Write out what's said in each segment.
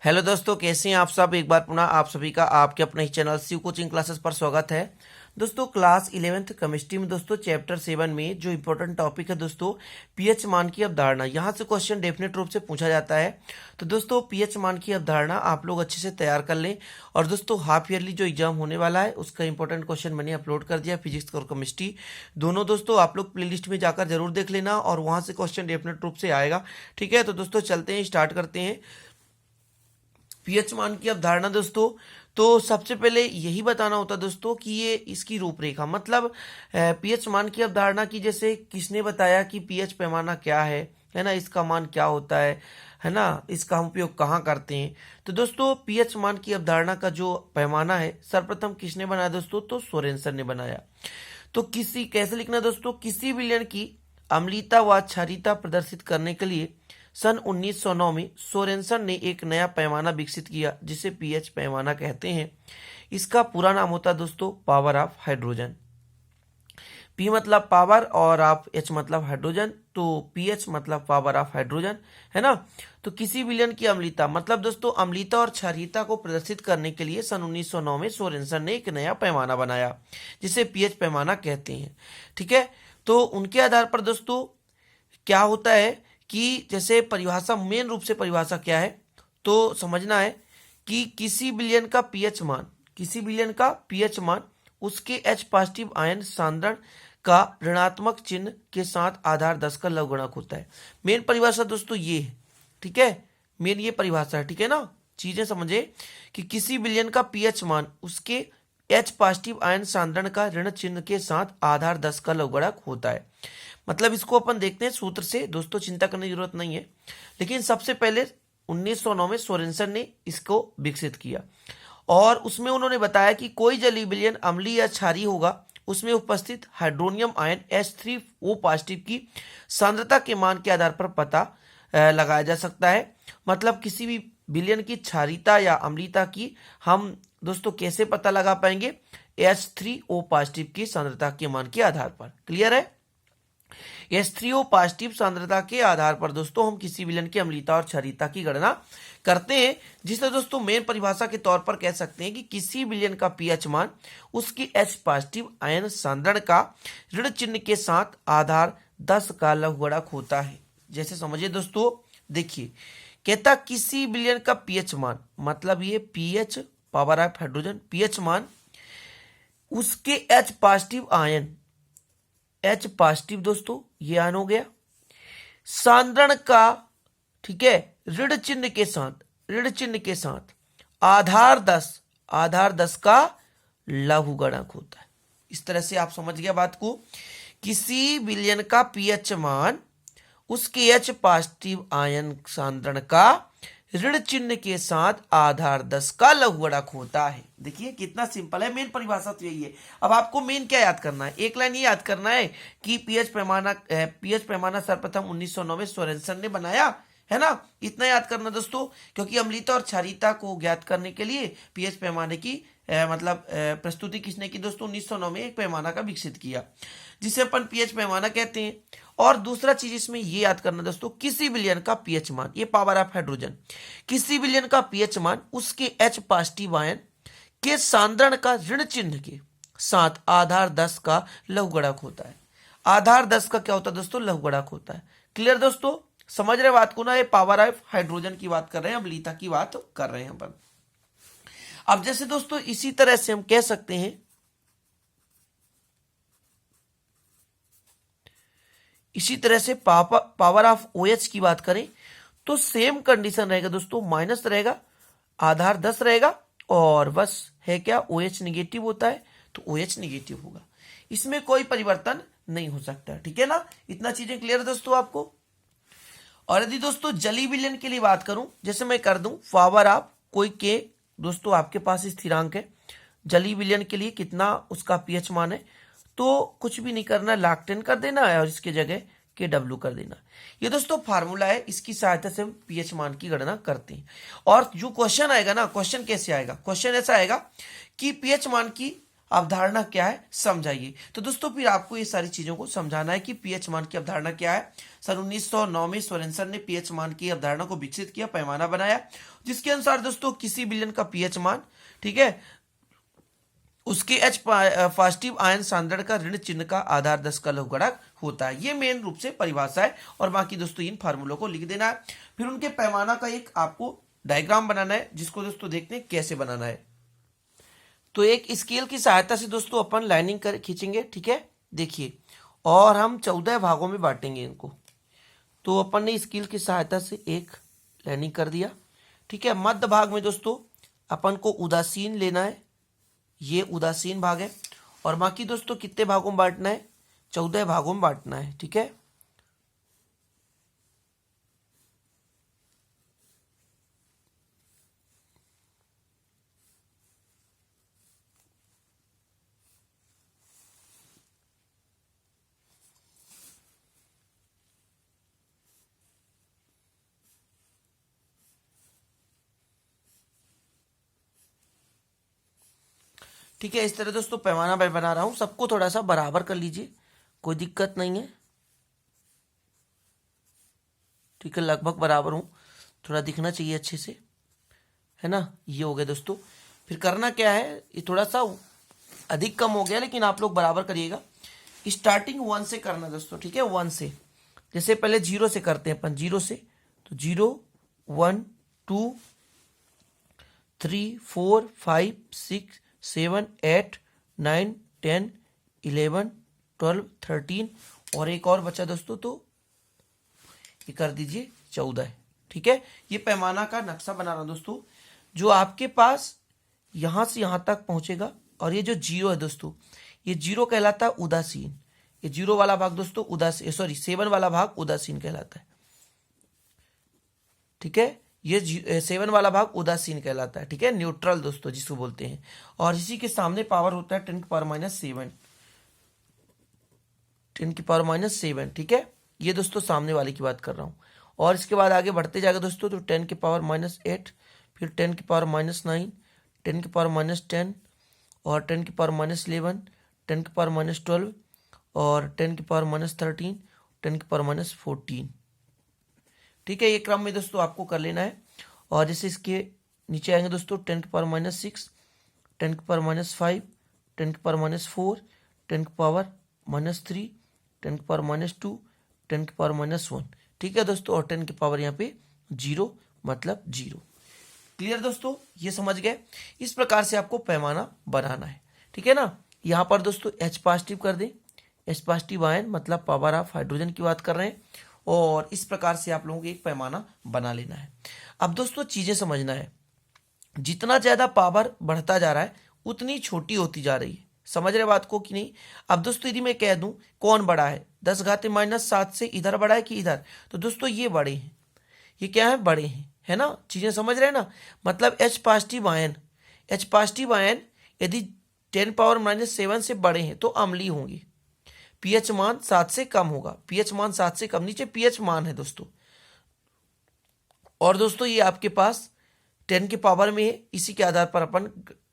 Hello दोस्तों, कैसे हैं आप सब। एक बार पुनः आप सभी का आपके अपने ही चैनल शिव कोचिंग क्लासेस पर स्वागत है। दोस्तों क्लास 11th केमिस्ट्री में दोस्तों चैप्टर 7 में जो इम्पोर्टेंट टॉपिक है दोस्तों पीएच मान की अवधारणा, यहाँ से क्वेश्चन डेफिनेट रूप से पूछा जाता है। तो दोस्तों पीएच मान की अवधारणा आप लोग अच्छे से तैयार कर लें। और दोस्तों हाफ ईयरली जो एग्जाम होने वाला है उसका इंपॉर्टेंट क्वेश्चन मैंने अपलोड कर दिया, फिजिक्स और केमिस्ट्री दोनों। दोस्तों आप लोग प्लेलिस्ट में जाकर जरूर देख लेना और वहाँ से क्वेश्चन डेफिनेट रूप से आएगा। ठीक है, तो दोस्तों चलते हैं, स्टार्ट करते हैं पीएच मान की अवधारणा। दोस्तों तो सबसे पहले यही बताना होता है दोस्तों कि ये इसकी रूपरेखा, मतलब पीएच मान की अवधारणा की जैसे किसने बताया कि पीएच पैमाना क्या है ना, इसका मान क्या होता है ना, इसका हम उपयोग कहाँ करते हैं। तो दोस्तों पीएच मान की अवधारणा का जो पैमाना है सर्वप्रथम किसने बनाया दोस्तों, तो सोरेनसन ने बनाया। तो किसी कैसे लिखना दोस्तों, किसी विलयन की अम्लीता व क्षारीयता प्रदर्शित करने के लिए सन 1909 में सोरेनसन ने एक नया पैमाना विकसित किया जिसे पीएच पैमाना कहते हैं। इसका पूरा नाम होता है दोस्तों पावर ऑफ हाइड्रोजन। पी मतलब पावर और आप एच मतलब हाइड्रोजन, तो पीएच मतलब पावर ऑफ हाइड्रोजन, है ना। तो किसी विलयन की अम्लीता मतलब दोस्तों अम्लीता और क्षारीयता को प्रदर्शित करने के लिए सन 1909 में सोरेनसन ने एक नया पैमाना बनाया जिसे पीएच पैमाना कहते हैं। ठीक है, तो उनके आधार पर दोस्तों क्या होता है कि जैसे परिभाषा, मेन रूप से परिभाषा क्या है तो समझना है कि किसी विलयन का पीएच मान, किसी विलयन का पीएच मान उसके एच पॉजिटिव आयन सांद्रण का ऋणात्मक चिन्ह के साथ आधार 10 का लवगुणक होता है। मेन परिभाषा दोस्तों ये है। ठीक है, मेन ये परिभाषा है। ठीक है ना, चीजें समझे कि किसी विलयन का पीएच मान उसके एच पॉजिटिव आयन सांद्रण का ऋण चिन्ह के साथ आधार 10 का लवगुणक होता है। मतलब इसको अपन देखते हैं सूत्र से, दोस्तों चिंता करने की जरूरत नहीं है। लेकिन सबसे पहले 1909 में सोरेनसन ने इसको विकसित किया और उसमें उन्होंने बताया कि कोई जलीय विलयन अम्लीय या क्षारीय होगा उसमें उपस्थित हाइड्रोनियम आयन H3O पॉजिटिव की सांद्रता के मान के आधार पर पता लगाया जा सकता है। मतलब किसी भी विलयन की क्षारीयता या अम्लीयता की हम दोस्तों कैसे पता लगा पाएंगे, H3O पॉजिटिव की सांद्रता के मान के आधार पर। क्लियर है, H3O पॉजिटिव सांद्रता के आधार पर दोस्तों हम किसी विलयन की अम्लीयता और क्षारीयता की गणना करते हैं, जिसे दोस्तों मेन परिभाषा के तौर पर कह सकते हैं कि किसी विलयन का पीएच मान उसकी H पॉजिटिव आयन सांद्रण का ऋण चिन्ह के साथ आधार 10 का लघुगणक होता है। जैसे समझिए दोस्तों, देखिए कहता किसी विलयन का पीएच मान, मतलब ये pH power of hydrogen, pH मान उसके H positive ion, H positive दोस्तों ये आयन हो गया, सांद्रण का, ठीक है, ऋण चिन्ह के साथ, ऋण चिन्ह के साथ आधार 10 का लघुगणक होता है। इस तरह से आप समझ गया बात को। किसी विलयन का पीएच मान उसके H पॉजिटिव आयन सांद्रण का ऋण चिन्ह के साथ आधार 10 का लघुगणक होता है। देखिए कितना सिंपल है, मेन परिभाषा तो यही है। अब आपको मेन क्या याद करना है, एक लाइन ये याद करना है कि पीएच पैमाना सर्वप्रथम 1909 में सोरेनसन ने बनाया, है ना। इतना याद करना दोस्तों, क्योंकि अम्लीयता और क्षारीयता को ज्ञात करने के लिए पीएच पैमाने की प्रस्तुति किसने की दोस्तों, 1909 में एक पैमाना का विकसित किया जिसे अपन पीएच पैमाना कहते हैं। और दूसरा चीज इसमें ये याद करना दोस्तों, किसी विलयन का पीएच मान, ये पावर ऑफ हाइड्रोजन, किसी विलयन का पीएच मान उसके H पॉजिटिव आयन के सांद्रण का ऋण चिन्ह के साथ आधार 10 का लघुगणक होता है। आधार 10 का क्या होता है दोस्तों, लघुगणक होता है। क्लियर दोस्तों, समझ रहे बात को ना। ये पावर ऑफ हाइड्रोजन की बात कर रहे हैं, अम्लीयता की बात कर रहे हैं अपन। अब जैसे दोस्तों इसी तरह से हम कह सकते हैं, इसी तरह से पावर ऑफ OH की बात करें तो सेम कंडीशन रहेगा दोस्तों, माइनस रहेगा, आधार 10 रहेगा और बस है क्या, OH निगेटिव होता है तो OH निगेटिव होगा, इसमें कोई परिवर्तन नहीं हो सकता। ठीक है ना, इतना चीजें क्लियर दोस्तों आपको। और यदि दोस्तों जलीय विलयन के लिए बात करूं, जैसे मैं कर दूं पावर ऑफ कोई के, दोस्तों आपके पास स्थिरांक है जलीय विलयन के लिए कितना उसका पीएच मान है, तो कुछ भी नहीं करना, log 10 कर देना है और इसके जगह KW कर देना। ये दोस्तों फार्मूला है, इसकी सहायता से हम पीएच मान की गणना करते हैं। और जो क्वेश्चन आएगा ना, क्वेश्चन कैसे आएगा, क्वेश्चन ऐसा आएगा कि पीएच मान की अवधारणा क्या है समझाइए। तो दोस्तों फिर आपको ये सारी चीजों को समझाना है कि पीएच मान की अवधारणा क्या है। सन 1909 में सोरेनसन ने पीएच मान की अवधारणा को विकसित किया, पैमाना बनाया, जिसके अनुसार दोस्तों किसी विलयन का पीएच मान, ठीक है, उसके H पॉजिटिव आयन सांद्रण का ऋण चिन्ह का आधार 10 का लघुगणक होता है। ये मेन रूप से परिभाषा है और बाकी दोस्तों इन फार्मूलों को लिख देना है। फिर उनके पैमाना का एक आपको डायग्राम बनाना है, जिसको दोस्तों देखते हैं कैसे बनाना है। तो एक स्केल की सहायता से दोस्तों अपन लाइनिंग कर खींचेंगे, ठीक है, देखिए, और हम 14 भागों में बांटेंगे इनको। तो अपन ने स्केल की सहायता से एक लाइनिंग कर दिया, ठीक है। मध्य भाग में दोस्तों अपन को उदासीन लेना है, ये उदासीन भाग है, और बाकी दोस्तों कितने भागों में बांटना है, 14 भागों में बांटना है, ठीक है। ठीक है, इस तरह दोस्तों पैमाना मैं बना रहा हूं, सबको थोड़ा सा बराबर कर लीजिए, कोई दिक्कत नहीं है, ठीक है, लगभग बराबर हूं, थोड़ा दिखना चाहिए अच्छे से, है ना। ये हो गया दोस्तों। फिर करना क्या है, ये थोड़ा सा अधिक कम हो गया, लेकिन आप लोग बराबर करिएगा। स्टार्टिंग 1 से करना दोस्तों, ठीक है, 1 से, जैसे पहले 0 से करते हैं अपन, 0 से, तो 0 1 2 3 4 5 6 7 8 9 10 11 12 13 और एक और बचा दोस्तों, तो ये कर दीजिए 14, ठीक है। ये पैमाना का नक्शा बना रहा हूं दोस्तों, जो आपके पास यहां से यहां तक पहुंचेगा, और ये जो 0 है दोस्तों, ये 0 कहलाता है उदासीन, ये 0 वाला भाग दोस्तों उदासीन, सॉरी 7 वाला भाग उदासीन कहलाता है, ठीक है। ये 7 वाला भाग उदासीन कहलाता है, ठीक है, न्यूट्रल दोस्तों जिसको बोलते हैं। और इसी के सामने पावर होता है 10 की पावर -7, 10 की पावर -7, ठीक है। ये दोस्तों सामने वाले की बात कर रहा हूं। और इसके बाद आगे बढ़ते जाएगा दोस्तों, तो 10 की पावर -8, फिर 10 की पावर -9, 10 की पावर -10, और 10 की पावर -11, 10 की पावर -12, और 10 की पावर -13, 10 की पावर -14, ठीक है। ये क्रम में दोस्तों आपको कर लेना है। और जैसे इसके नीचे आएंगे दोस्तों, 10 की पावर -6, 10 की पावर -5, 10 की पावर -4, 10 की पावर -3, 10 की पावर -2, 10 की पावर -1, ठीक है दोस्तों। और 10 की पावर यहाँ पे 0, मतलब 0। क्लियर दोस्तों, ये समझ गए। इस प्रकार से आपको पैमाना बनाना है, ठीक है ना। यहाँ पर दोस्तों H पॉजिटिव कर दें, H पॉजिटिव आयन मतलब पावर ऑफ हाइड्रोजन की बात कर रहे हैं, और इस प्रकार से आप लोगों को एक पैमाना बना लेना है। अब दोस्तों चीजें समझना है, जितना ज्यादा पावर बढ़ता जा रहा है उतनी छोटी होती जा रही है, समझ रहे बात को कि नहीं। अब दोस्तों यदि मैं कह दूं कौन बड़ा है, 10⁻⁷ से इधर बड़ा है कि इधर, तो दोस्तों ये बड़े हैं, ये क्या है, बड़े हैं, है ना। चीजें समझ रहे हैं ना। मतलब H positive ion, H positive ion यदि 10 पावर -7 से बड़े हैं तो अम्लीय होंगे, पीएच मान 7 से कम होगा, पीएच मान 7 से कम, नीचे पीएच मान है दोस्तों। और दोस्तों ये आपके पास 10 के पावर में है, इसी के आधार पर अपन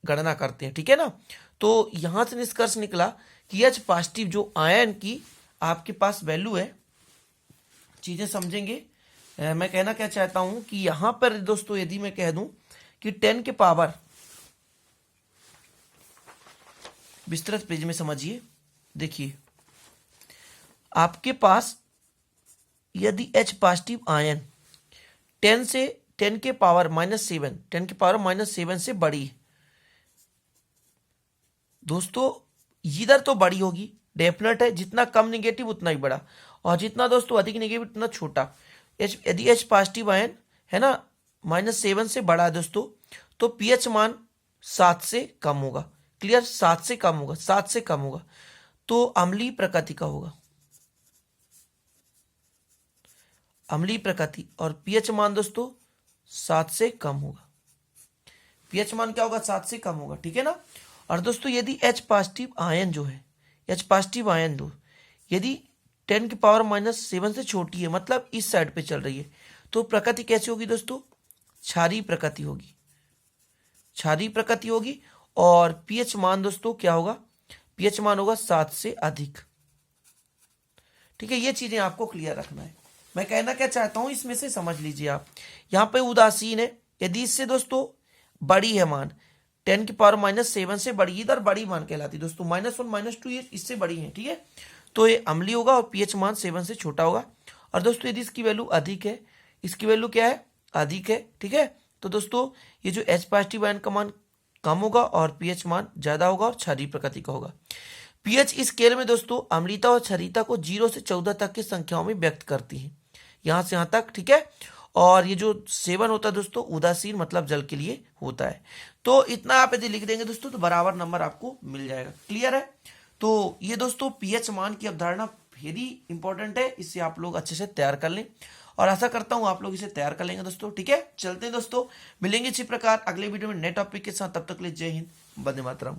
गणना करते हैं, ठीक है ना। तो यहां से निष्कर्ष निकला कि H पॉजिटिव जो आयन की आपके पास वैल्यू है, चीजें समझेंगे। मैं कहना क्या चाहता हूं कि यहां पर दोस्तों यदि मैं कह दूं कि 10 के पावर, विस्तृत पेज में समझिए, देखिए आपके पास यदि H पॉजिटिव आयन 10 के पावर -7, 10 की पावर -7 से बड़ी है दोस्तों, इधर तो बड़ी होगी, डेफिनेट है, जितना कम निगेटिव उतना ही बड़ा, और जितना दोस्तों अधिक निगेटिव उतना छोटा। यदि H पॉजिटिव आयन है ना -7 से बड़ा है दोस्तों, तो पीएच मान 7 से कम होगा, क्लियर, 7 से कम होगा, 7 से कम होगा, तो अम्लीय प्रकृति का होगा, अम्लीय प्रकृति। और पीएच मान दोस्तों 7 से कम होगा, पीएच मान क्या होगा, 7 से कम होगा, ठीक है ना। और दोस्तों यदि H पॉजिटिव आयन जो है, H पॉजिटिव आयन दो यदि 10 की पावर -7 से छोटी है, मतलब इस साइड पे चल रही है, तो प्रकृति कैसी होगी दोस्तों, क्षारीय प्रकृति होगी, क्षारीय प्रकृति होगी। और पीएच मान दोस्तों क्या होगा, पीएच मान होगा 7 से अधिक। ठीक है, ये चीजें आपको क्लियर रखना है। मैं कहना क्या चाहता हूं इसमें से समझ लीजिए आप, यहां पे उदासीन है, यदि इससे दोस्तों बड़ी है मान 10⁻⁻7 से बड़ी, इधर बड़ी मान कहलाती है दोस्तों, -1 -2 ये इससे बड़ी है। ठीक है, तो ये अम्लीय होगा और पीएच मान 7 से छोटा होगा। और दोस्तों यदि इसकी वैल्यू अधिक है, इसकी वैल्यू क्या है, अधिक है। ठीक है, तो दोस्तों ये जो H पॉजिटिव आयन का मान कम होगा और पीएच मान ज्यादा होगा और क्षारीय प्रकृति का होगा। पीएच स्केल में दोस्तों अम्लीयता और क्षारीयता को 0 से 14 तक की संख्याओं में व्यक्त करती है, यहां से यहां तक। ठीक है, और ये जो 7 होता है दोस्तों उदासीन मतलब जल के लिए होता है। तो इतना आप यदि लिख देंगे दोस्तों तो बराबर नंबर आपको मिल जाएगा। क्लियर है, तो ये दोस्तों पीएच मान की अवधारणा वेरी इंपॉर्टेंट है, इसे आप लोग अच्छे से तैयार कर लें और आशा करता हूं आप लोग इसे तैयार कर लेंगे दोस्तों। ठीक है, चलते हैं दोस्तों, मिलेंगे इसी प्रकार अगले वीडियो में नए टॉपिक के साथ। तब तक के लिए जय हिंद, वंदे मातरम।